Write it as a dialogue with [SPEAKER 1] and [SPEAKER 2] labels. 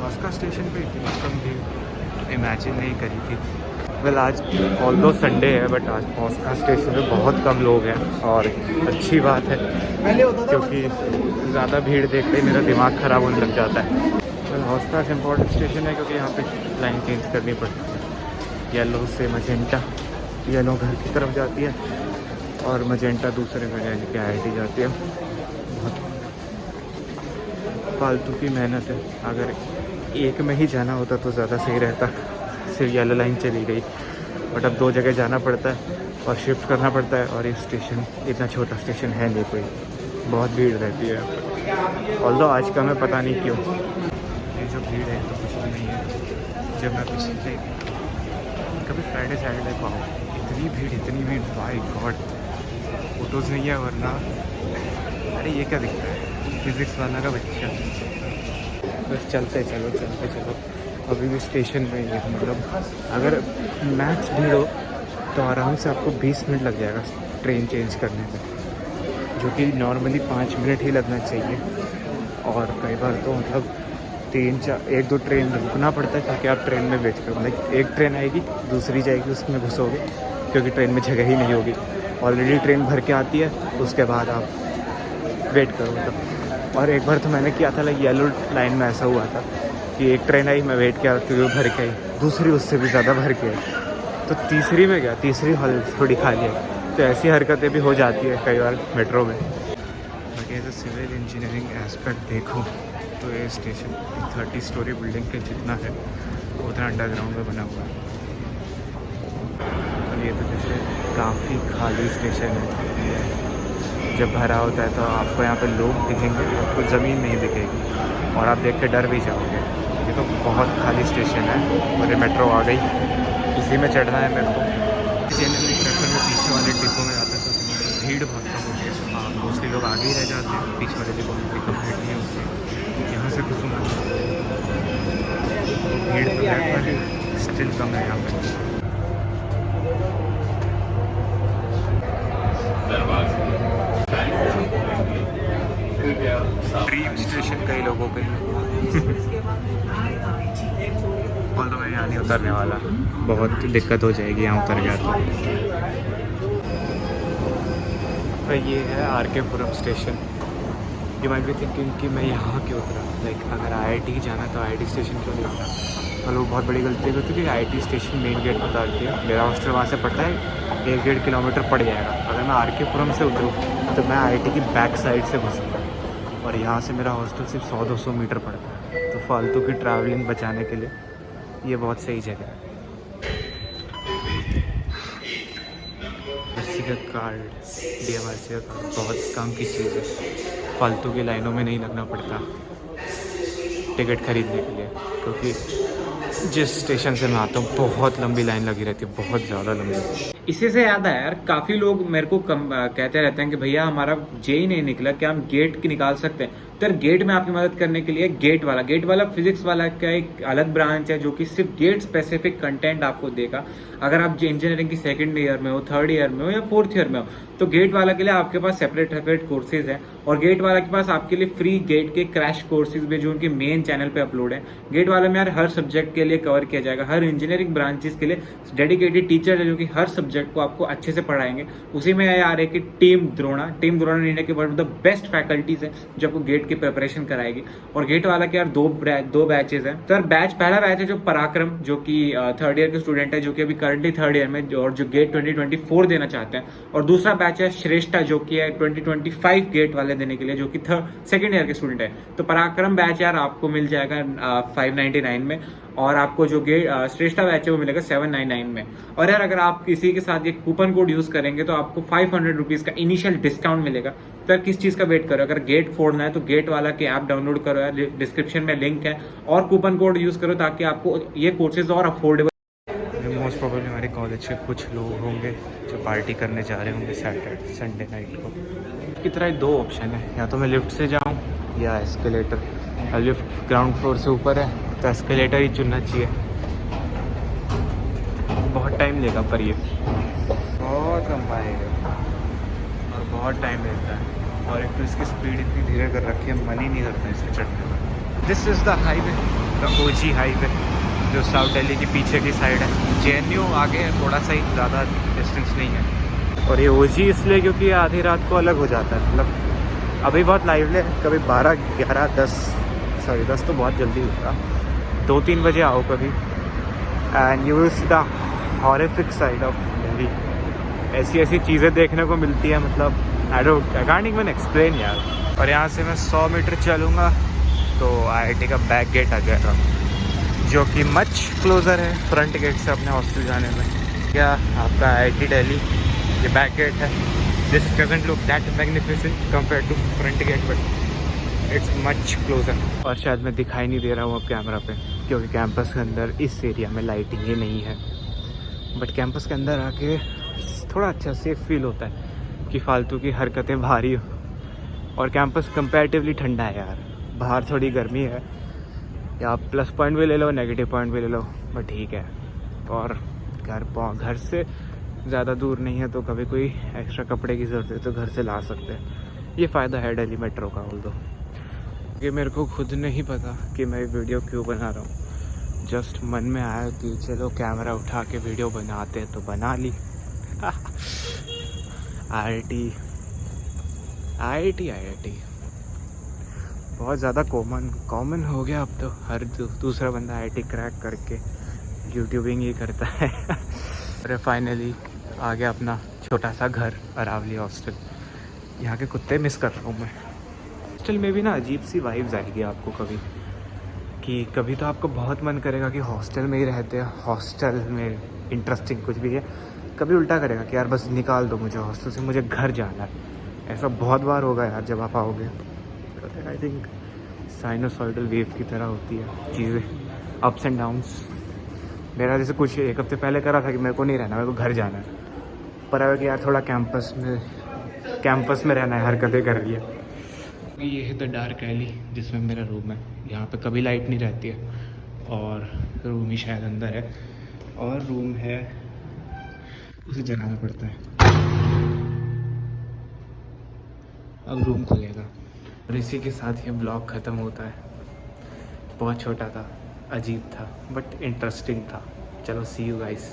[SPEAKER 1] Asuka station पे इतनी कम भीड़ इमेजिन नहीं करी थी। वेल आज ऑल्दो संडे है बट आज ऑस्का स्टेशन पे बहुत कम लोग हैं और अच्छी बात है क्योंकि ज़्यादा भीड़ देखते ही मेरा दिमाग ख़राब होने लग जाता है। वेल ऑस्का इम्पोर्टेंट स्टेशन है क्योंकि यहाँ पे लाइन चेंज करनी पड़ती है। येलो से मजेंटा, येलो घर की तरफ जाती है और मजेंटा दूसरे में यानी कि IIT जाती है। बहुत फालतू की मेहनत है, अगर एक में ही जाना होता तो ज़्यादा सही रहता। सिर्फ येलो लाइन चली गई बट अब 2 जगह जाना पड़ता है और शिफ्ट करना पड़ता है और ये स्टेशन इतना छोटा स्टेशन है नहीं कोई, बहुत भीड़ रहती है यहाँ पर। ऑल्दो आज का मैं पता नहीं क्यों ये जो भीड़ है तो कुछ भी नहीं है। जब मैं पिछले कभी फ्राइडे सैटरडे को आऊँ इतनी भीड़ बाय गॉड, फोटोज़ नहीं है वरना। अरे ये क्या दिखता है, फिज़िक्स वाला का बच्चा। बस चलते चलो अभी भी स्टेशन में ही है। मतलब अगर मैक्स भीड़ हो तो आराम से आपको 20 मिनट लग जाएगा ट्रेन चेंज करने में, जो कि नॉर्मली 5 मिनट ही लगना चाहिए। और कई बार तो मतलब 1-2 ट्रेन रुकना पड़ता है ताकि आप ट्रेन में वेट करो। मतलब एक ट्रेन आएगी दूसरी जाएगी उसमें घुसोगे क्योंकि ट्रेन में जगह ही नहीं होगी। ऑलरेडी ट्रेन भर के आती है उसके बाद आप वेट करो मतलब। और एक बार तो मैंने किया था लाइक येलो लाइन में ऐसा हुआ था कि एक ट्रेन आई, मैं वेट किया क्योंकि वो भर के आई, दूसरी उससे भी ज़्यादा भर के आई, तो तीसरी में गया, तीसरी हॉल थोड़ी खाली है। तो ऐसी हरकतें भी हो जाती है कई बार मेट्रो में। But as a civil engineering aspect देखो तो ये स्टेशन 30 स्टोरी बिल्डिंग के जितना है उतना अंडरग्राउंड में बना हुआ है। और ये तो जैसे काफ़ी खाली स्टेशन है। जब भरा होता है तो आपको यहाँ पे लोग दिखेंगे, आपको ज़मीन नहीं दिखेगी और आप देख के डर भी जाओगे। ये तो बहुत खाली स्टेशन है और ये मेट्रो आ गई, इसी में चढ़ना है मेरे को। जनरली प्रेफर में पीछे वाले डिब्बों में आता है तो भीड़ बहुत कम होती है। हाँ मोस्टली लोग आगे ही रह जाते हैं, पीछे वाले डिब्बों में कोई कम भीड़ नहीं होती। यहाँ से घुसूँगा भीड़ तो है पर स्टिल कम है यहाँ पर। ड्रीम स्टेशन कई लोगों के बोल तो मैं यहाँ नहीं उतरने वाला, बहुत दिक्कत हो जाएगी यहाँ उतर गया तो। ये है RK Puram station. You might be thinking कि मैं यहाँ क्यों उतरा, लाइक अगर IIT जाना तो IIT स्टेशन क्यों नहीं उतरा। मतलब बहुत बड़ी गलती है क्योंकि IIT स्टेशन मेन गेट उतारती है। मेरा हॉस्टल वहाँ से पड़ता है 1-1.5 किलोमीटर पड़ जाएगा। अगर मैं RK पुरम से उतरूँ तो मैं IIT की बैक साइड से घुसूँगा और यहाँ से मेरा हॉस्टल सिर्फ 100-200 मीटर पड़ता है। तो फालतू की ट्रैवलिंग बचाने के लिए ये बहुत सही जगह है। RC का कार्ड, DMRC का कार्ड बहुत काम की चीज़ है। फालतू की लाइनों में नहीं लगना पड़ता टिकट खरीदने के लिए, क्योंकि जिस स्टेशन से मैं आता हूँ बहुत लंबी लाइन लगी रहती है, बहुत ज़्यादा लंबी। इसी से याद आया यार, काफ़ी लोग मेरे को कहते रहते हैं कि भैया हमारा जेई नहीं निकला, क्या हम गेट की निकाल सकते हैं। तो यार गेट में आपकी मदद करने के लिए गेट वाला फिजिक्स वाला का एक अलग ब्रांच है जो कि सिर्फ गेट स्पेसिफिक कंटेंट आपको देगा। अगर आप इंजीनियरिंग की 2nd ईयर में हो, 3rd ईयर में हो या 4th ईयर में हो तो गेट वाला के लिए आपके पास सेपरेट कोर्सेज हैं। और गेट वाला के पास आपके लिए फ्री गेट के क्रैश कोर्सेज भी जो उनके मेन चैनल पे अपलोड है। गेट वाले में यार हर सब्जेक्ट के लिए कवर किया जाएगा, हर इंजीनियरिंग ब्रांचेस के लिए डेडिकेटेड टीचर है जो कि हर सब्जेक्ट को आपको अच्छे से पढ़ाएंगे। उसी में यार एक टीम द्रोणा इंडिया के one of the best faculties है जो आपको गेट की प्रिपरेशन कराएगी। और गेट वाला के यार दो बैचेज हैं। तो यार पहला बैच है जो पराक्रम, जो कि 3rd ईयर के स्टूडेंट है जो कि अभी करंटली 3rd ईयर में और जो गेट 2024 देना चाहते हैं। और दूसरा बैच है श्रेष्ठा जो कि है 2025 गेट वाले देने के लिए, जो कि 2nd ईयर के स्टूडेंट है। तो पराक्रम बैच यार आपको मिल जाएगा 599 में और आपको जो गेट श्रेष्ठा बैच है वो मिलेगा 799 में। और यार अगर आप किसी के साथ ये कूपन कोड यूज करेंगे तो आपको 500 रुपीज का इनिशियल डिस्काउंट मिलेगा। तो यार किस चीज का वेट करो, अगर गेट फोड़ना है तो गेट वाला के ऐप डाउनलोड करो यार, डिस्क्रिप्शन में लिंक है, और कूपन कोड यूज करो ताकि आपको ये कोर्सेज और अफोर्डेबल। मोस्ट प्रोबेबली हमारे कॉलेज के कुछ लोग होंगे जो पार्टी करने जा रहे होंगे सैटरडे संडे नाइट को। की तरह 2 ऑप्शन है, या तो मैं लिफ्ट से जाऊँ या एस्केलेटर। लिफ्ट ग्राउंड फ्लोर से ऊपर है तो एस्केलेटर ही चुनना चाहिए। बहुत टाइम लेगा पर ये बहुत लंबा है और बहुत टाइम लेता है। और एक तो इसकी स्पीड इतनी धीरे कर रखी है, मन ही नहीं करता इसे चढ़ने में। This is the highway, the OG highway, जो साउथ दिल्ली की पीछे की साइड है। JNU आगे है थोड़ा सा ही, ज़्यादा डिस्टेंस नहीं है। और ये ओजी इसलिए क्योंकि ये आधी रात को अलग हो जाता है, मतलब अभी बहुत लाइवली है, कभी 12, 11, 10, सॉरी 10 तो बहुत जल्दी होगा, 2-3 बजे आओ कभी, and you will see the horrific side of Delhi. ऐसी ऐसी चीज़ें देखने को मिलती है, मतलब आई कांट इवन एक्सप्लेन यार। और यहाँ से मैं 100 मीटर चलूँगा तो IIT का बैक गेट आ जाएगा, जो कि मच क्लोज़र है फ्रंट गेट से अपने हॉस्टल जाने में। क्या आपका IIT दिल्ली ये बैक गेट है, this doesn't look that magnificent compare to front gate, but it's much closer. और शायद मैं दिखाई नहीं दे रहा हूँ अब कैमरा पे, क्योंकि कैंपस के अंदर इस एरिया में लाइटिंग ही नहीं है। बट कैंपस के अंदर आके थोड़ा अच्छा सेफ फील होता है कि फालतू की हरकतें भारी हो। और कैंपस कंपैरेटिवली ठंडा है यार, बाहर थोड़ी गर्मी है, या प्लस पॉइंट भी ले लो नेगेटिव पॉइंट भी ले लो, बट ठीक है। और घर से ज़्यादा दूर नहीं है, तो कभी कोई एक्स्ट्रा कपड़े की ज़रूरत है तो घर से ला सकते हैं। ये फ़ायदा है दिल्ली मेट्रो का। बोल दो कि मेरे को खुद नहीं पता कि मैं वीडियो क्यों बना रहा हूँ, जस्ट मन में आया कि चलो कैमरा उठा के वीडियो बनाते तो बना ली। IIT बहुत ज़्यादा कॉमन हो गया अब तो। हर दूसरा बंदा IIT क्रैक करके यूट्यूबिंग ही करता है। अरे फाइनली आ गया अपना छोटा सा घर, अरावली हॉस्टल। यहाँ के कुत्ते मिस कर रहा हूँ मैं। हॉस्टल में भी ना अजीब सी वाइब्स आएगी आपको कभी, कि कभी तो आपको बहुत मन करेगा कि हॉस्टल में ही रहते हैं, हॉस्टल में इंटरेस्टिंग कुछ भी है। कभी उल्टा करेगा कि यार बस निकाल दो मुझे हॉस्टल से, मुझे घर जाना है। ऐसा बहुत बार होगा यार जब आप आओगे। आई थिंक साइनोसॉइडल वेव की तरह होती है चीज़ें, अप्स एंड डाउन्स। मेरा जैसे कुछ एक हफ्ते पहले करा था कि मेरे को नहीं रहना, मेरे को घर जाना है, पर अब कि यार थोड़ा कैंपस में रहना है, हरकतें कर रही है। ये है द डार्क एली जिसमें मेरा रूम है। यहाँ पे कभी लाइट नहीं रहती है, और रूम ही शायद अंदर है, और रूम है उसे जलाना पड़ता है। अब रूम खुलेगा और इसी के साथ ये ब्लॉग ख़त्म होता है। बहुत छोटा था, अजीब था, बट इंटरेस्टिंग था। चलो सी यू गाइस।